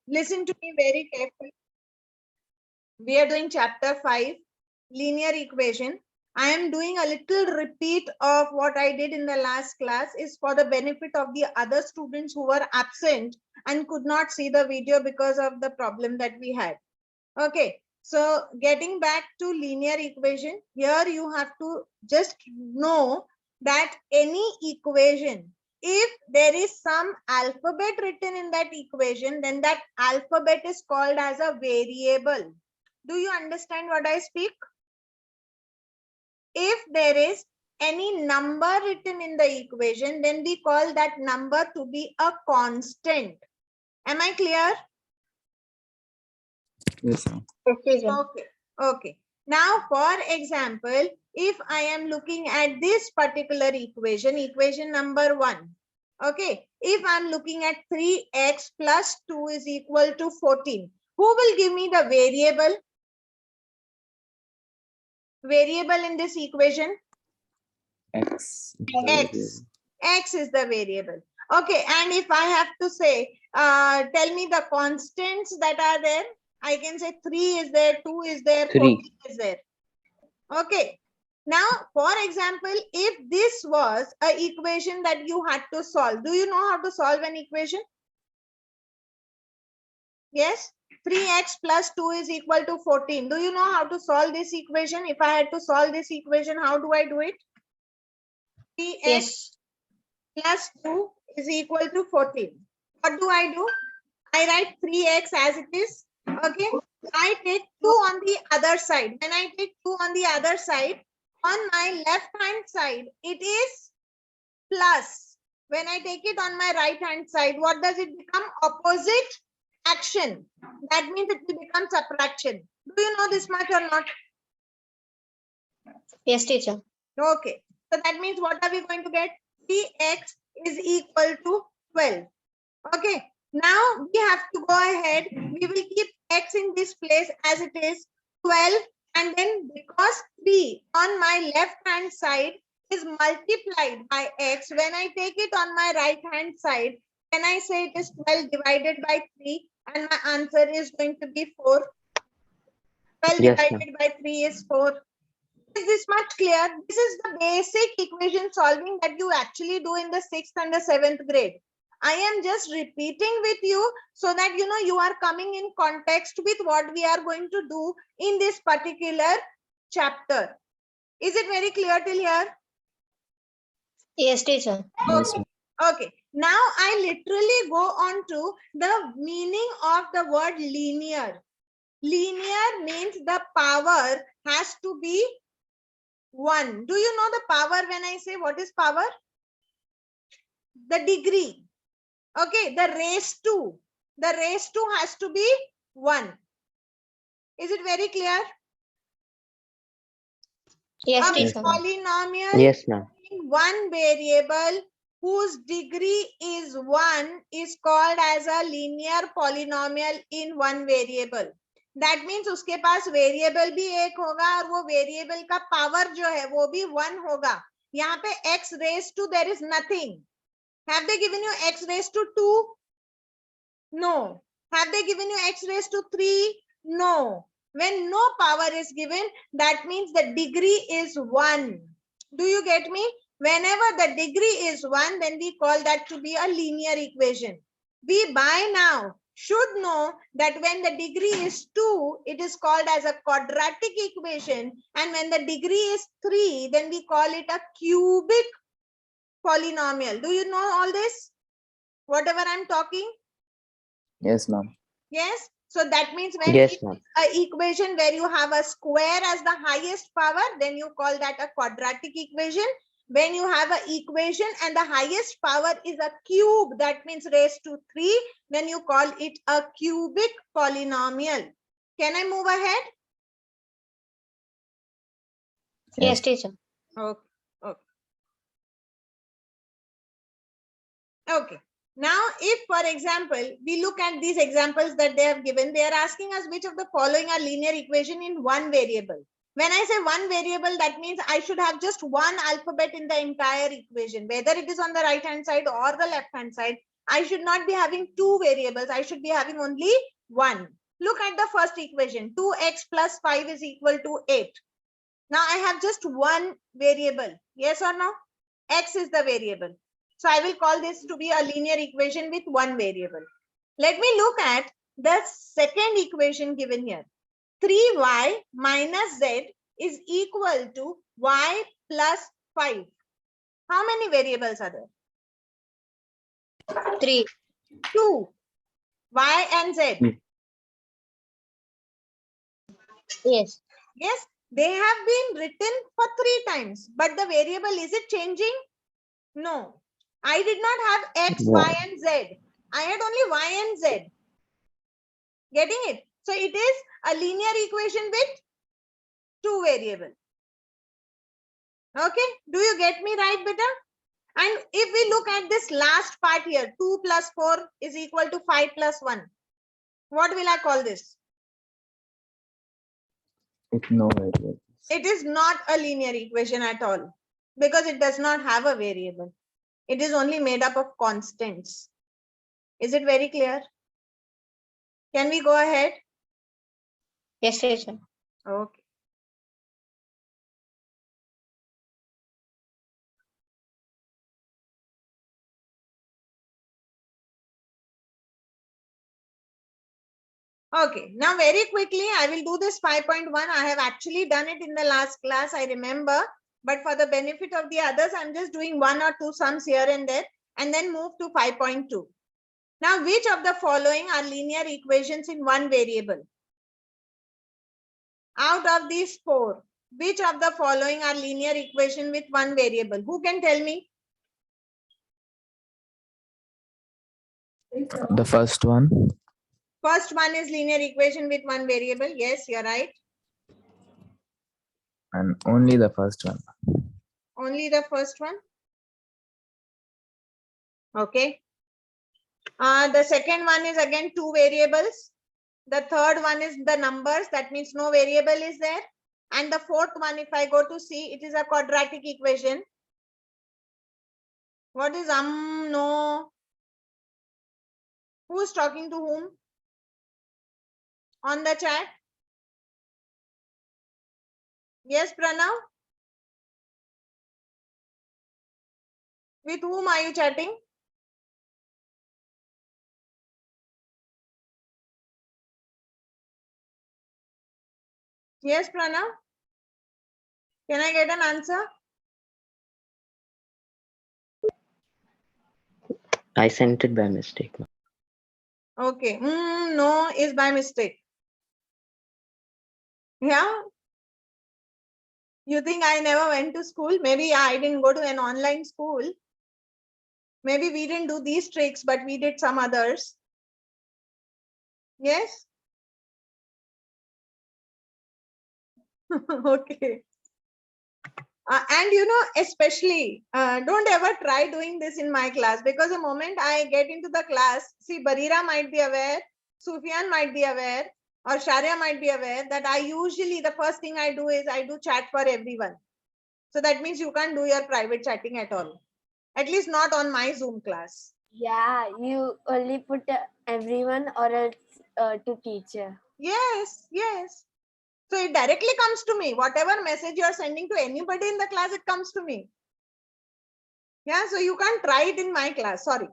listen to me very carefully. We are doing chapter 5, linear equation. I am doing a little repeat of what I did in the last class is for the benefit of the other students who were absent and could not see the video because of the problem that we had. Okay, so getting back to linear equation, here you have to just know that any equation, if there is some alphabet written in that equation, then that alphabet is called as a variable. Do you understand what I speak? If there is any number written in the equation, then we call that number to be a constant. Am I clear? Yes, sir. Okay. Okay. Now, for example, if I am looking at this particular equation, equation number 1. Okay. If I'm looking at 3x plus 2 is equal to 14. Who will give me the variable? Variable in this equation? X. X. X is the variable. Okay. And if I have to say, tell me the constants that are there. I can say 3 is there, 2 is there, 14 is there. Okay. Now, for example, if this was an equation that you had to solve, do you know how to solve an equation? Yes? 3x plus 2 is equal to 14. Do you know how to solve this equation? If I had to solve this equation, how do I do it? 3x plus 2 is equal to 14. What do? I write 3x as it is. Okay. I take 2 on the other side. When I take 2 on the other side, on my left hand side, it is plus. When I take it on my right hand side, what does it become? Opposite action. That means it will become subtraction. Do you know this much or not? Yes, teacher. Okay. So that means what are we going to get? 3x is equal to 12. Okay. Now we have to go ahead. We will keep x in this place as it is 12. And then because 3 on my left hand side is multiplied by x, when I take it on my right hand side, then I say it is 12 divided by 3 and my answer is going to be 4. 12 divided by 3 is 4. Is this much clear? This is the basic equation solving that you actually do in the 6th and the 7th grade. I am just repeating with you so that you know you are coming in context with what we are going to do in this particular chapter. Is it very clear till here? Yes, teacher. Okay. Okay. Now I literally go on to the meaning of the word linear. Linear means the power has to be 1. Do you know the power when I say what is power? The degree. Okay, the raise to. The raise to has to be 1. Is it very clear? Yes, A teacher. polynomial Yes, ma'am. in one variable whose degree is 1 is called as a linear polynomial in one variable. That means उसके पास variable भी एक होगा और वो variable का power जो है वो भी 1 होगा. यहाँ पे x raised to there is nothing. Have they given you x raised to 2? No. Have they given you x raised to 3? No. When no power is given, that means the degree is 1. Do you get me? Whenever the degree is 1, then we call that to be a linear equation. We by now should know that when the degree is 2, it is called as a quadratic equation. And when the degree is 3, then we call it a cubic polynomial. Do you know all this? Whatever I'm talking? Yes, ma'am. Yes. So that means when Yes, it's ma'am. an equation where you have a square as the highest power, then you call that a quadratic equation. When you have an equation and the highest power is a cube, that means raised to 3, then you call it a cubic polynomial. Can I move ahead? Yes, teacher. Okay. Okay. Okay. Now, if, for example, we look at these examples that they have given, they are asking us which of the following are linear equation in one variable. When I say one variable, that means I should have just one alphabet in the entire equation. Whether it is on the right hand side or the left hand side, I should not be having two variables. I should be having only one. Look at the first equation. 2x plus 5 is equal to 8. Now I have just one variable. Yes or no? X is the variable. So I will call this to be a linear equation with one variable. Let me look at the second equation given here. 3y minus z is equal to y plus 5. How many variables are there? 3. 2. Y and z. Yes. Yes, they have been written for 3 times. But the variable, is it changing? No. I did not have x, No. y and z. I had only y and z. Getting it? So it is a linear equation with two variables. Okay, do you get me right, beta? And if we look at this last part here, 2 plus 4 is equal to 5 plus 1. What will I call this? With no variables. It is not a linear equation at all because it does not have a variable. It is only made up of constants. Is it very clear? Can we go ahead? Yes, teacher. Okay. Okay, now very quickly, I will do this 5.1. I have actually done it in the last class, I remember. But for the benefit of the others, I'm just doing 1 or 2 sums here and there and then move to 5.2. Now, which of the following are linear equations in one variable? Out of these 4, which of the following are linear equation with one variable? Who can tell me? The first one. First one is linear equation with one variable. Yes, you're right. And only the first one. Only the first one. Okay. The second one is again two variables. The third one is the numbers. That means no variable is there. And the fourth one, if I go to see, it is a quadratic equation. What is no? Who is talking to whom? On the chat? Yes, Pranav? With whom are you chatting? Yes, Pranav? Can I get an answer? I sent it by mistake. Okay. No is by mistake. Yeah. You think I never went to school? Maybe I didn't go to an online school. Maybe we didn't do these tricks, but we did some others. Yes? Okay. And you know, especially, don't ever try doing this in my class because the moment I get into the class, see, Barira might be aware, Sufyan might be aware, or Sharia might be aware that I usually, the first thing I do is I do chat for everyone. So that means you can't do your private chatting at all. At least not on my Zoom class. Yeah, you only put everyone or else to teacher. Yes, yes. So it directly comes to me. Whatever message you are sending to anybody in the class, it comes to me. Yeah, so you can't try it in my class. Sorry.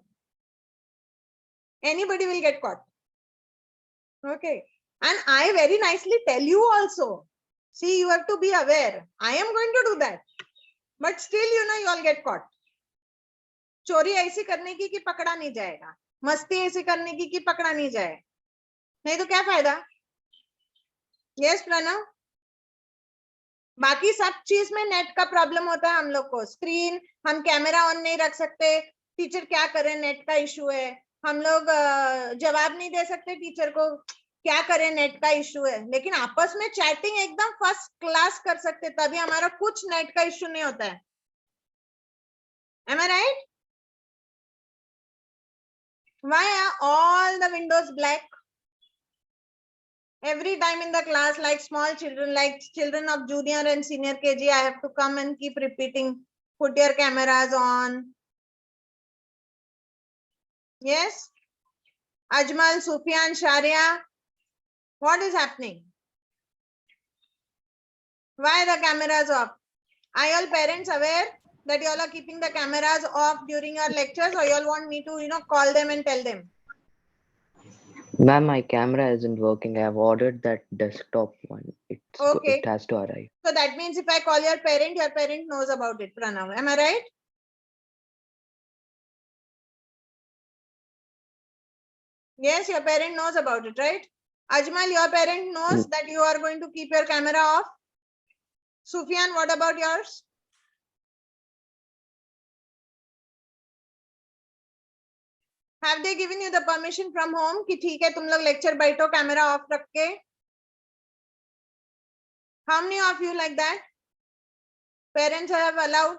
Anybody will get caught. Okay. And I very nicely tell you also. See, you have to be aware. I am going to do that. But still, you know, you all get caught. चोरी ऐसी करने की कि पकड़ा नहीं जाएगा. मस्ती ऐसी करने की कि पकड़ा नहीं जाए. नहीं तो क्या फायदा? Yes, प्रणव. बाकी सब चीज में नेट का प्रॉब्लम होता है हम लोग को. स्क्रीन हम कैमरा ऑन नहीं रख सकते. टीचर क्या करें, नेट का इशू है. हम लोग जवाब नहीं दे सकते टीचर को. क्या करें, नेट का इशू है. लेकिन आपस में चैटिंग एकदम फर्स्ट क्लास कर सकते, तभी हमारा कुछ नेट का इशू नहीं होता है. Am I right? Why are all the windows black? Every time in the class, like small children, like children of junior and senior KG, I have to come and keep repeating, put your cameras on. Yes. Ajmal, Sufyan, Sharia. What is happening? Why the cameras off? Are all parents aware that you all are keeping the cameras off during your lectures, or you all want me to, call them and tell them? Ma'am, my camera isn't working. I have ordered that desktop one. Okay. It has to arrive. So that means if I call your parent knows about it, Pranav. Am I right? Yes, your parent knows about it, right? Ajmal, your parent knows that you are going to keep your camera off. Sufyan, what about yours? Have they given you the permission from home कि ठीक है तुम लोग lecture बैठो camera off रख के? How many of you like that? Parents have allowed?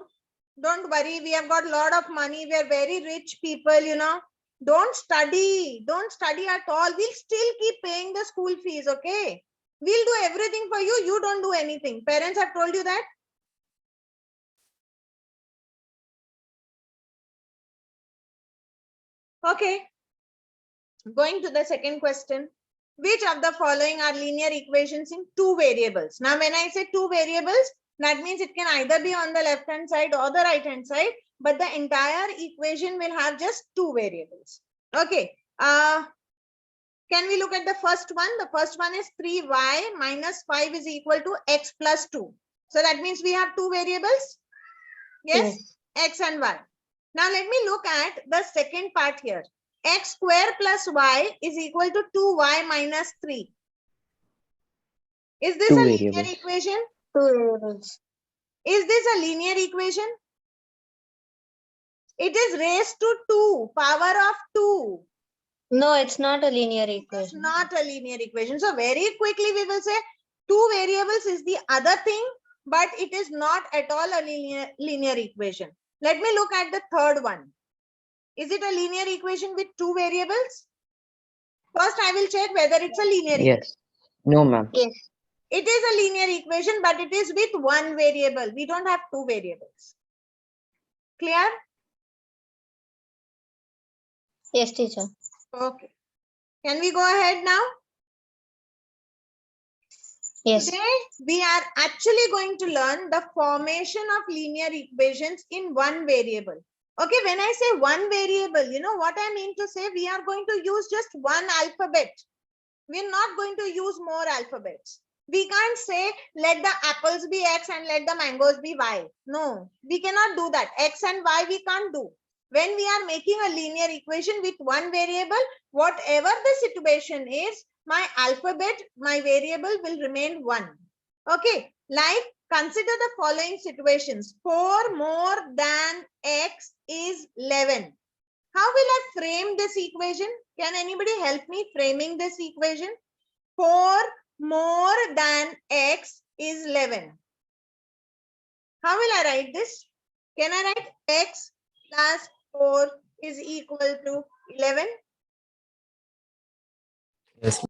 Don't worry, we have got a lot of money. We are very rich people, Don't study at all. We'll still keep paying the school fees, okay? We'll do everything for you. You don't do anything. Parents have told you that? Okay. Going to the second question. Which of the following are linear equations in two variables? Now, when I say two variables, that means it can either be on the left hand side or the right hand side, but the entire equation will have just two variables. Okay. Can we look at the first one? The first one is 3y minus 5 is equal to x plus 2. So that means we have two variables. Yes, x and y. Now let me look at the second part here. X square plus y is equal to 2y minus 3. Is this Two a variables. linear equation? Two variables. Is this a linear equation? It is raised to 2, power of 2. No, it's not a linear It's equation. not a linear equation. So very quickly we will say two variables is the other thing, but it is not at all a linear equation. Let me look at the third one. Is it a linear equation with two variables? First, I will check whether it's a linear equation. Yes. No, ma'am. Yes. It is a linear equation, but it is with one variable. We don't have two variables. Clear? Yes, teacher. Okay. Can we go ahead now? Yes. Today, we are actually going to learn the formation of linear equations in one variable. Okay, when I say one variable, you know what I mean to say? We are going to use just one alphabet. We're not going to use more alphabets. We can't say, let the apples be X and let the mangoes be Y. No, we cannot do that. X and Y we can't do. When we are making a linear equation with one variable, whatever the situation is, my alphabet, my variable will remain one. Okay, like consider the following situations. 4 more than X is 11. How will I frame this equation? Can anybody help me framing this equation? 4 more than X is 11. How will I write this? Can I write X plus 4 is equal to 11? Yes.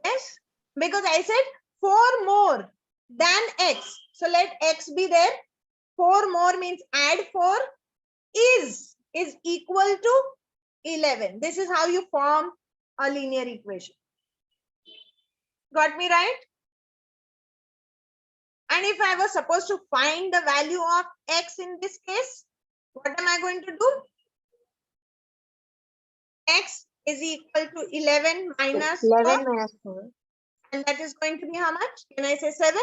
Yes, because I said 4 more than X. So let X be there. 4 more means add 4 is equal to 11. This is how you form a linear equation. Got me right? And if I was supposed to find the value of X in this case, what am I going to do? X is equal to 11 minus 11 4. minus 4. And that is going to be how much? Can I say 7?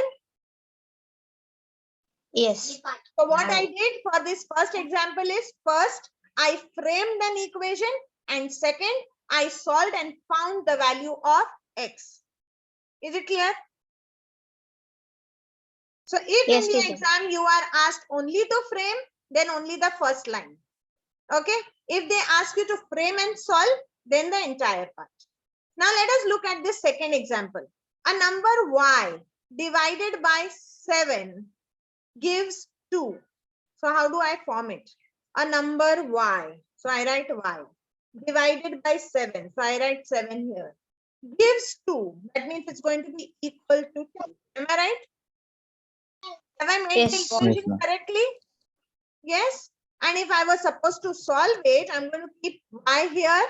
Yes. So what I did for this first example is, first I framed an equation, and second I solved and found the value of X. Is it clear? So if Yes, in the teacher. exam you are asked only to frame, then only the first line. Okay. If they ask you to frame and solve, then the entire part. Now let us look at this second example. A number y divided by 7 gives 2. So how do I form it? A number y. So I write y. Divided by 7. So I write 7 here. Gives 2. That means it's going to be equal to 2. Am I right? Have I made the Yes. equation Yes, ma'am. correctly? Yes. And if I was supposed to solve it, I'm going to keep y here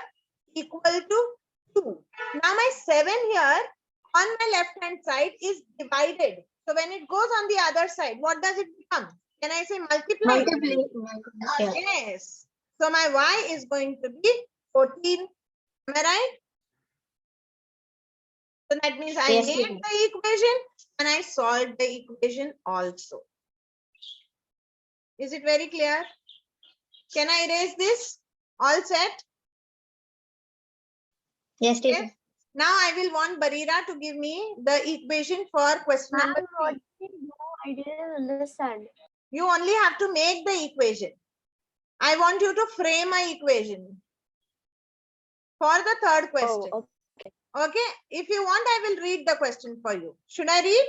equal to 2. Now my 7 here on my left hand side is divided. So when it goes on the other side, what does it become? Can I say multiply? Yeah. Yes. So my y is going to be 14. Am I right? So that means I Yes, made teacher. the equation and I solved the equation also. Is it very clear? Can I erase this? All set? Yes, teacher. Yes. Now I will want Barira to give me the equation for question number 3. I didn't understand. You only have to make the equation. I want you to frame my equation for the third question. Oh, Okay. If you want, I will read the question for you. Should I read?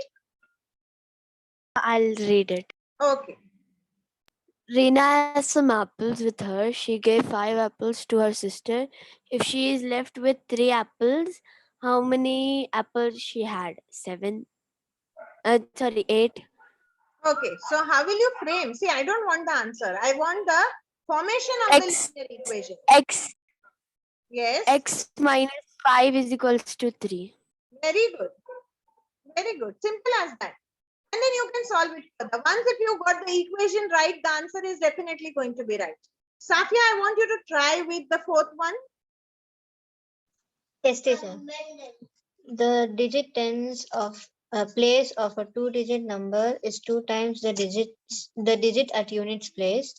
I'll read it. Okay. Reena has some apples with her. She gave 5 apples to her sister. If she is left with 3 apples, how many apples she had? 7. 8. Okay. So how will you frame? See, I don't want the answer. I want the formation of X. the linear equation. X Yes. minus 5 is equals to 3. Very good. Very good. Simple as that. And then you can solve it further. Once if you got the equation right, the answer is definitely going to be right. Safia, I want you to try with the fourth one. Yes, teacher. The digit tens of a place of a 2-digit number is 2 times the digit at units place.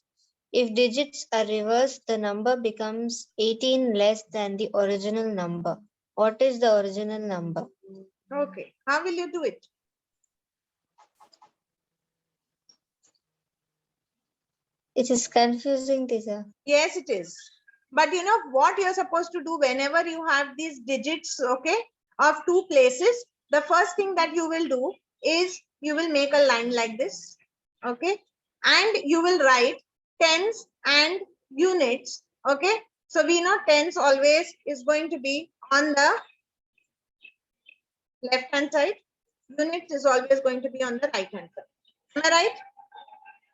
If digits are reversed, the number becomes 18 less than the original number. What is the original number? Okay. How will you do it? It is confusing, teacher. Yes, it is. But you know what you're supposed to do whenever you have these digits, okay, of 2 places, the first thing that you will do is you will make a line like this, okay, and you will write tens and units, okay. So we know tens always is going to be on the left hand side, units is always going to be on the right hand side. Am I right?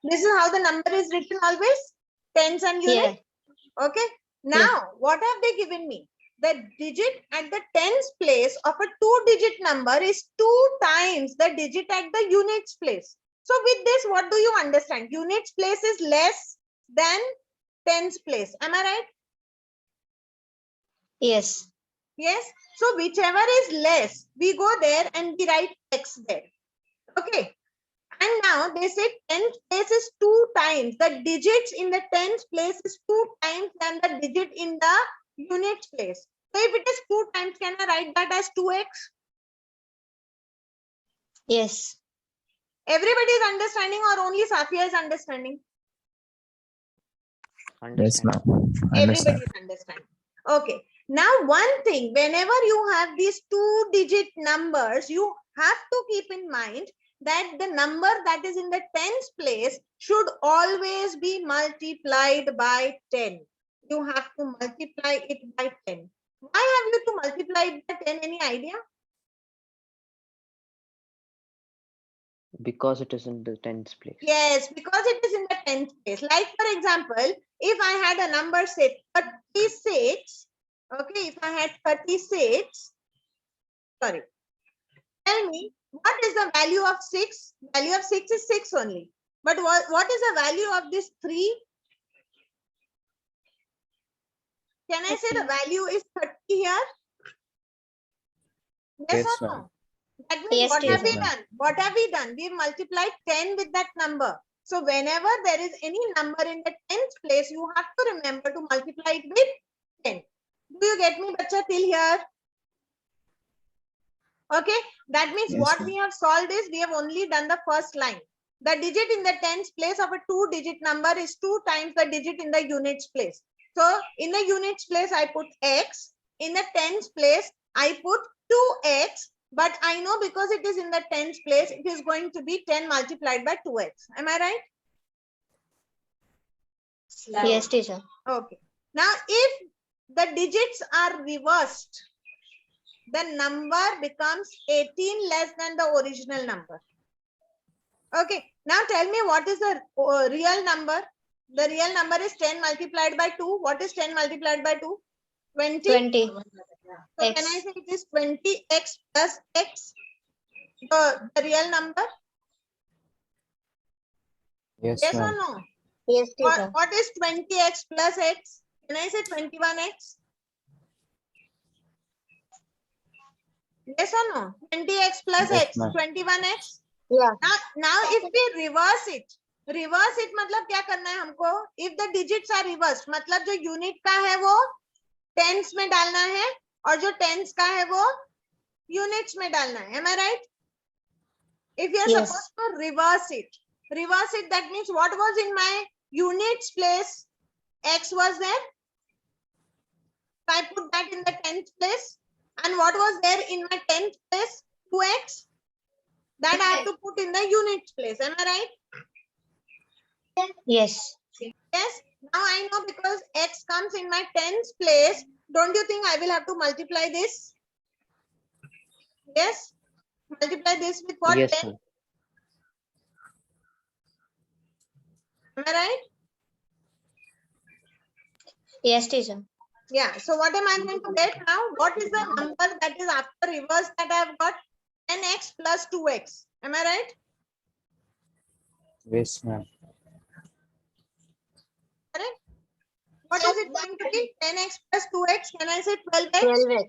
This is how the number is written always, tens and units. Yeah. Okay. Now, what have they given me? The digit at the tens place of a 2-digit number is 2 times the digit at the units place. So with this, what do you understand? Units place is less than tens place. Am I right? Yes. Yes. So whichever is less, we go there and we write X there. Okay. And now they say tens place is 2 times. The digits in the tens place is 2 times than the digit in the units place. So if it is 2 times, can I write that as 2x? Yes. Everybody is understanding or only Safia is understanding? Yes, Understand. ma'am. Everybody Understand. is understanding. Okay. Now one thing, whenever you have these 2-digit numbers, you have to keep in mind that the number that is in the tens place should always be multiplied by 10. You have to multiply it by 10. Why have you to multiply it by 10? Any idea? Because it is in the tens place. Yes, because it is in the tens place. Like for example, if I had a number say 36, okay, if I had 36, sorry, tell me what is the value of 6? Value of 6 is 6 only. But what is the value of this 3? Can I say the value is 30 here? Yes Yes, or ma'am. no? That means Yes, what have we teacher. done? What have we done? We've multiplied 10 with that number. So whenever there is any number in the tens place, you have to remember to multiply it with 10. Do you get me, bacha, till here? Okay, that means Yes, what ma'am. we have solved is we have only done the first line. The digit in the tens place of a 2-digit number is 2 times the digit in the units place. So in the units place, I put x. In the tens place, I put 2x. But I know because it is in the tens place, it is going to be 10 multiplied by 2x. Am I right? Yes, teacher. Okay. Now, if the digits are reversed, the number becomes 18 less than the original number. Okay. Now tell me what is the real number? The real number is 10 multiplied by 2. What is 10 multiplied by 2? 20. 20. So can I X. say it is 20x plus x? The real number? Yes, Yes or ma'am. no? Yes, teacher. What is 20x plus x? Can I say 21x? Yes or no? 20x plus Yes, x, ma'am. 21x. Yeah. Now if we reverse it मतलब क्या करना है हमको? If the digits are reversed, मतलब जो unit का है वो tens में डालना है और जो tens का है वो units में डालना है. Am I right? If you are Yes. supposed to reverse it, that means what was in my units place? X was there. So I put that in the 10th place. And what was there in my 10th place? 2x. That I have to put in the units place. Am I right? Yes. Yes. Now I know because x comes in my 10th place. Don't you think I will have to multiply this? Yes. Multiply this with what? Yes, 10. ma'am. Am I right? Yes, teacher. Yeah. So what am I going to get now? What is the number that is after reverse that I have got? 10x plus 2x. Am I right? Yes, ma'am. Correct? What is it going to be? 10x plus 2x. Can I say 12x? 12x.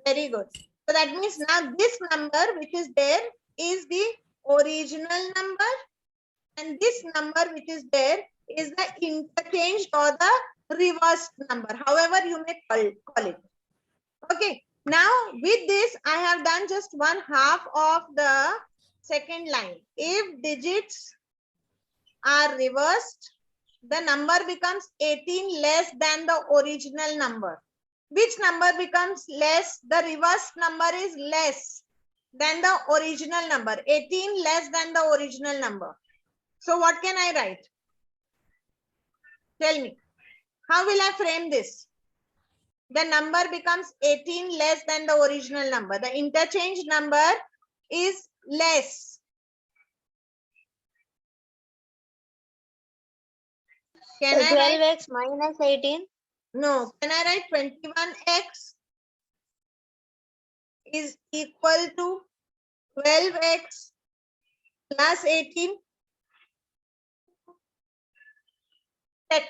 Very good. So that means now this number which is there is the original number, and this number which is there is the interchanged or the reversed number, however you may call it. Okay. Now with this I have done just 1/2 of the second line. If digits are reversed, the number becomes 18 less than the original number. Which number becomes less? The reversed number is less than the original number. 18 less than the original number. So what can I write? Tell me. How will I frame this? The number becomes 18 less than the original number. The interchange number is less. Can I write? 12x minus 18. No. Can I write 21x is equal to 12x plus 18? Check.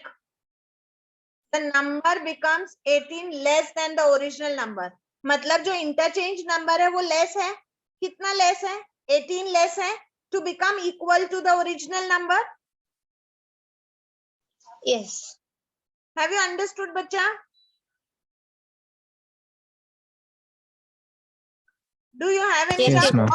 The number becomes 18 less than the original number. मतलब जो interchange number है वो less है. कितना less है? 18 less है to become equal to the original number. Yes. Have you understood, बच्चा? Do you have any Yes, doubt? ma'am.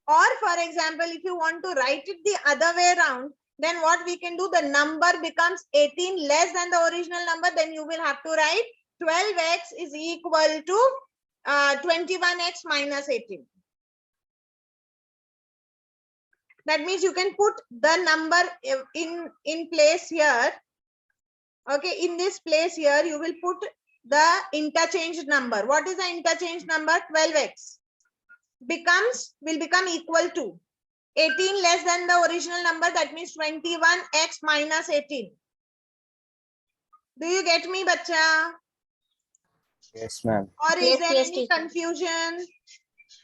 Or for example, if you want to write it the other way around, then what we can do, the number becomes 18 less than the original number, then you will have to write 12x is equal to 21x minus 18. That means you can put the number in place here. Okay, in this place here, you will put the interchange number. What is the interchange number? 12x will become equal to 18 less than the original number. That means 21x minus 18. Do you get me, bacha? Yes, ma'am. Or is Yes, there yes, any teacher. confusion?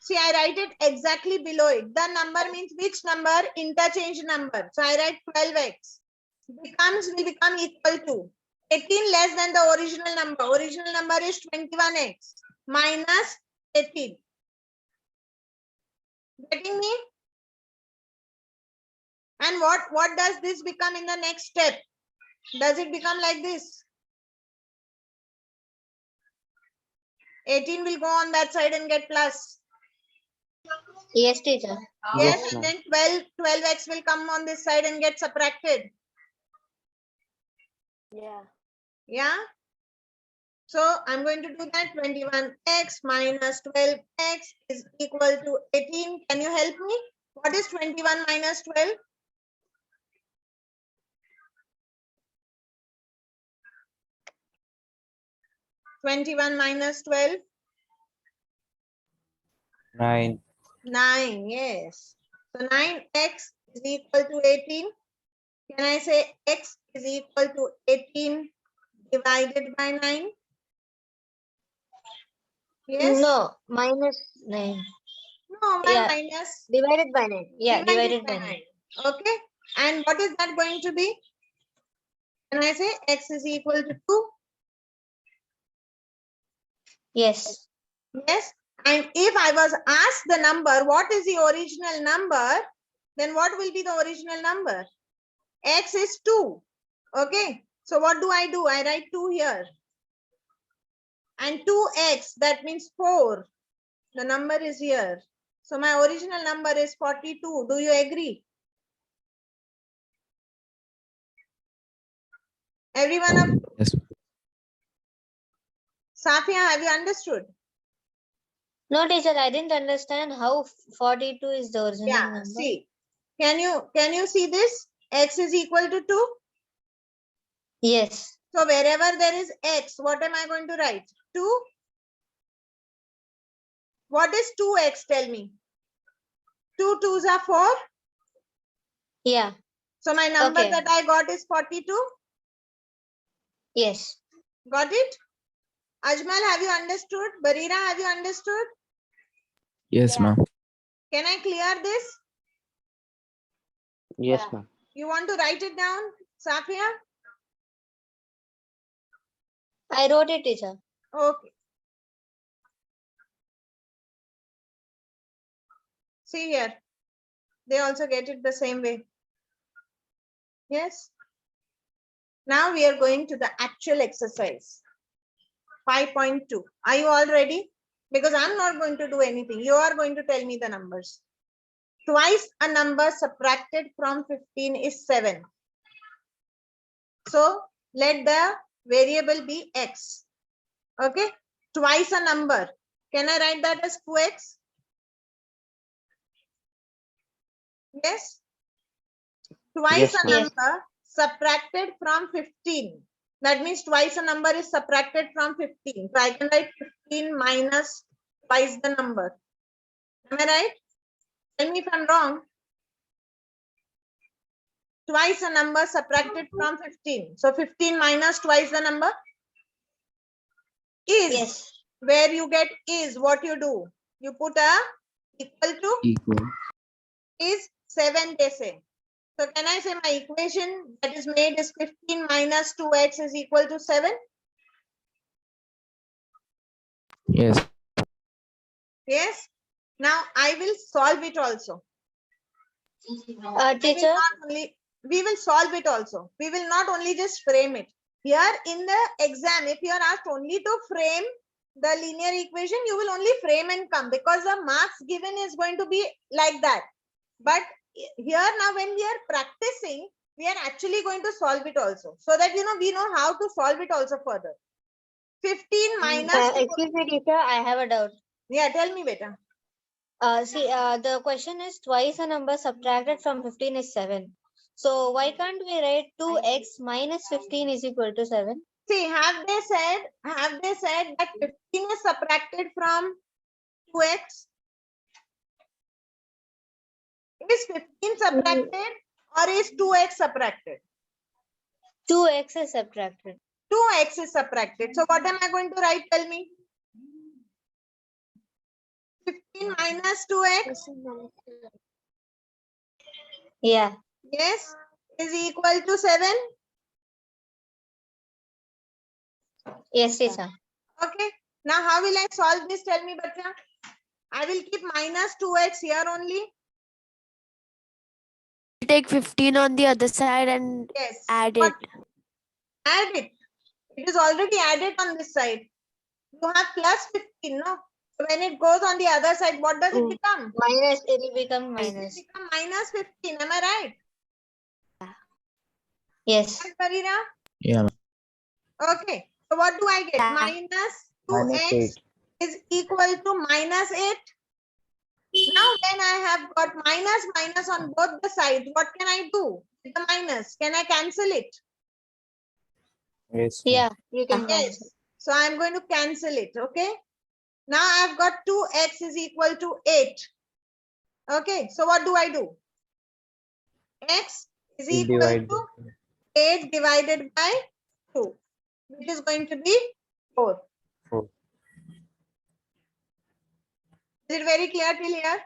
See, I write it exactly below it. The number means which number? Interchange number. So I write 12x will become equal to 18 less than the original number. Original number is 21x minus 18. Getting me? And what does this become in the next step? Does it become like this? 18 will go on that side and get plus. Yes, teacher. Yes, Yes, and ma'am. then 12x will come on this side and get subtracted. Yeah. Yeah. So I'm going to do that. 21x minus 12x is equal to 18. Can you help me? What is 21 minus 12? (21 minus 12? 9. 9. Yes. So 9x is equal to 18. Can I say x is equal to 18 divided by 9? Yes? No, -9. No, Yeah, minus divided by 9. Yeah, divided divided by by 9. 9. Okay. And what is that going to be? Can I say x is equal to 2? Yes. Yes. And if I was asked the number, what is the original number? Then what will be the original number? X is 2. Okay. So what do? I write 2 here. And 2x, that means 4. The number is here. So my original number is 42. Do you agree? Everyone of Yes. Safia, have you understood? No, teacher, I didn't understand how 42 is the original Yeah, number. see. Can you see this? X is equal to 2. Yes. So wherever there is x, what am I going to write? 2. What is 2x? Tell me. 2 2s are 4. Yeah. So my number Okay. that I got is 42. Yes. Got it? Ajmal, have you understood? Barira, have you understood? Yes, ma'am. Can I clear this? Yes, Yeah. ma'am. You want to write it down, Safia? I wrote it, teacher. Okay. See here. They also get it the same way. Yes. Now we are going to the actual exercise. 5.2. Are you all ready? Because I'm not going to do anything. You are going to tell me the numbers. Twice a number subtracted from 15 is 7. So let the variable be x. Okay. Twice a number. Can I write that as 2x? Yes. Twice Yes, a ma'am. number subtracted from 15. That means twice a number is subtracted from 15. So I can write 15 minus twice the number. Am I right? Tell me if I'm wrong. Twice a number subtracted from 15. So 15 minus twice the number is. Yes. Where you get is, what you do? You put a equal to Equal. is 7 they say. So can I say my equation that is made is 15 minus 2x is equal to 7? Yes. Yes. Now I will solve it also. Teacher, We will solve it also. We will not only just frame it. Here in the exam, if you are asked only to frame the linear equation, you will only frame and come because the marks given is going to be like that. But here now when we are practicing, we are actually going to solve it also. So that we know how to solve it also further. 15 minus. excuse me, teacher, I have a doubt. Yeah, tell me beta. See, the question is twice a number subtracted from 15 is 7. So why can't we write 2x minus 15 is equal to 7? See, have they said that 15 is subtracted from 2x? Is 15 subtracted or is 2x subtracted? 2x is subtracted. 2x is subtracted. So what am I going to write? Tell me. 15 minus 2x. Yeah. Yes. Is equal to 7. Yes, teacher. Okay. Now how will I solve this? Tell me, Bacha. I will keep minus 2x here only. Take 15 on the other side and Yes. add What? it. Add it. It is already added on this side. You have plus 15, no? So when it goes on the other side, what does it become? Minus, it will become It minus. will become minus 15. Am I right? Yes. Yes, Farina? Yeah. Okay. So what do I get? Yeah. Minus Minus 2x 8. is equal to minus 8. Now when I have got minus on both the sides, what can I do with the minus? Can I cancel it? Yes, ma'am. Yeah, you can cancel. Yes. So I'm going to cancel it. Okay. Now I've got 2x is equal to 8. Okay. So what do? X is We equal divide to 8 divided by 2, which is going to be 4. 4. Is it very clear till here?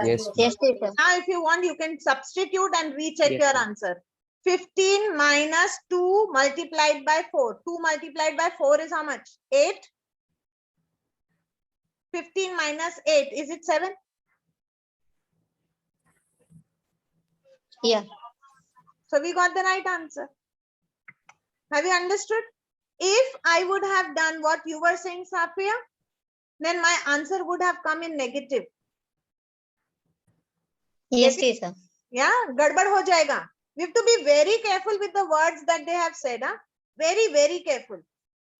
Yes. Yes, teacher. Now, if you want, you can substitute and recheck Yes, your ma'am. answer. 15 minus 2 multiplied by 4. 2 multiplied by 4 is how much? 8. 15 minus 8, is it 7? Yeah. So we got the right answer. Have you understood? If I would have done what you were saying, Safia, then my answer would have come in negative. Yes, Maybe- teacher. Yeah, gadbad ho jayega. We have to be very careful with the words that they have said. Huh? Very, very careful.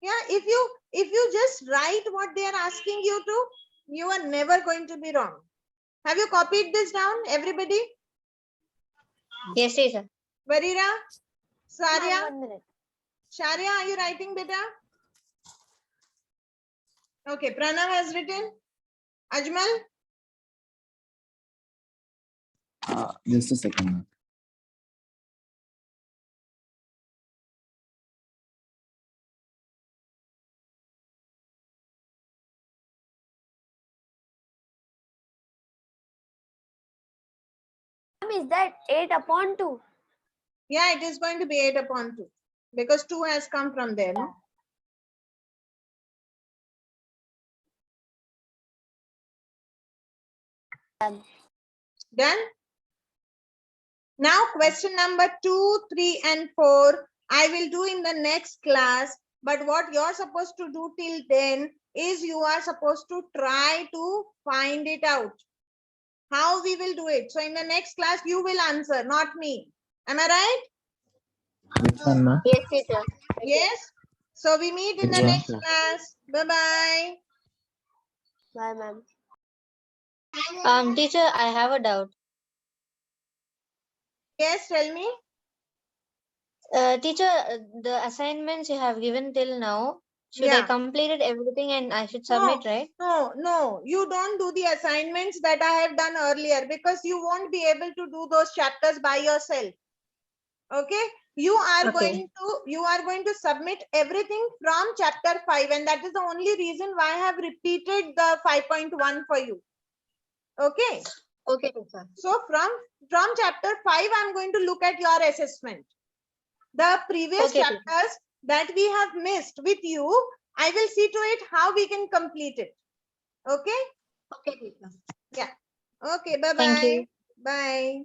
Yeah, if you just write what they are asking you to, you are never going to be wrong. Have you copied this down, everybody? Yes, teacher. Varira, Saria, 1 minute. Sharia, are you writing, beta? Okay, Pranav has written. Ajmal, Just a second, ma'am. Ma'am, is that 8 upon 2? yeah, it is going to be 8 upon 2 because 2 has come from there. No? Done. Done? Now question number 2, 3 and 4, I will do in the next class. But what you're supposed to do till then is you are supposed to try to find it out. How we will do it. So in the next class, you will answer, not me. Am I right? Which one, ma'am? Yes, teacher. Yes. So we meet in the Which one? next class. Bye-bye. Bye, ma'am. Teacher, I have a doubt. Yes, tell me. Teacher, the assignments you have given till now, should I Yeah. completed everything and I should submit, right? No, you don't do the assignments that I have done earlier because you won't be able to do those chapters by yourself. Okay, you are Okay. going to submit everything from chapter 5, and that is the only reason why I have repeated the 5.1 for you. Okay, Okay, teacher. so from chapter 5, I'm going to look at your assessment. The previous Okay, teacher. chapters that we have missed with you, I will see to it how we can complete it. Okay. Okay, teacher. Okay, bye Thank bye. you. Bye.